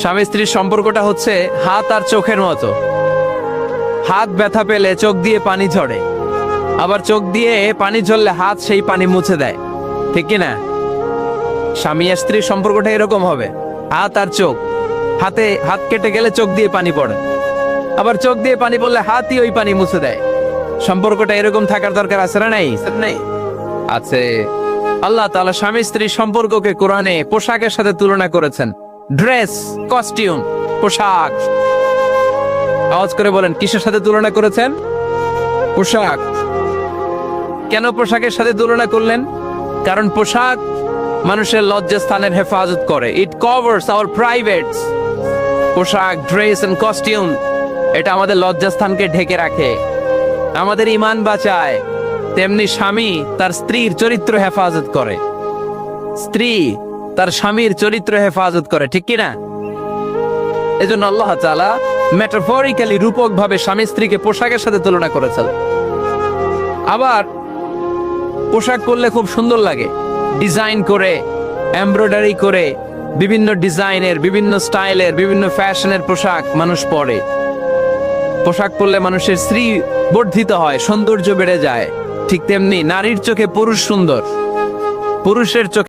স্বামী স্ত্রীর সম্পর্কটা হচ্ছে হাত আর চোখের মতো। হাত ব্যথা পেলে চোখ দিয়ে পানি ঝরে, আবার চোখ দিয়ে পানি ঝরলে হাত সেই পানি মুছে দেয়, ঠিক কিনা? স্বামী আর স্ত্রীর সম্পর্কটা এরকম হবে, হাত আর চোখ। হাত কেটে গেলে চোখ দিয়ে পানি পড়ে, আবার চোখ দিয়ে পানি পড়লে হাতই ওই পানি মুছে দেয়। সম্পর্কটা এরকম থাকার দরকার আছে না নাই? আছে। আল্লাহ তাআলা স্বামী স্ত্রীর সম্পর্ককে কোরআনে পোশাকের সাথে তুলনা করেছেন। ড্রেস, কস্টিউম, পোশাক। আওয়াজ করে বলেন, কিসের সাথে তুলনা করেছেন? পোশাক। কেন পোশাকের সাথে তুলনা করলেন? কারণ পোশাক মানুষের লজ্জাস্থানের হেফাজত করে। ইট কভারস আওয়ার প্রাইভেটস। পোশাক, ড্রেস এন্ড কস্টিউম, এটা আমাদের লজ্জাস্থানকে ঢেকে রাখে, আমাদের ঈমান বাঁচায়। তেমনি স্বামী তার স্ত্রীর চরিত্র হেফাজত করে, স্ত্রী তার স্বামীর চরিত্র হেফাজত করে, ঠিক কিনা? এজন্য আল্লাহ তাআলা মেটাফরিক্যালি, রূপক ভাবে স্বামী স্ত্রীকে পোশাকের সাথে তুলনা করেছেন। আবার পোশাক করলে খুব সুন্দর লাগে, ডিজাইন করে, এমব্রয়ডারি করে, বিভিন্ন ডিজাইনের, বিভিন্ন স্টাইলের, বিভিন্ন ফ্যাশনের পোশাক মানুষ পরে। পোশাক পরলে মানুষের স্ত্রী বর্ধিত হয়, সৌন্দর্য বেড়ে যায়। ঠিক তেমনি নারীর চোখে পুরুষ সুন্দর, পুরুষের চোখে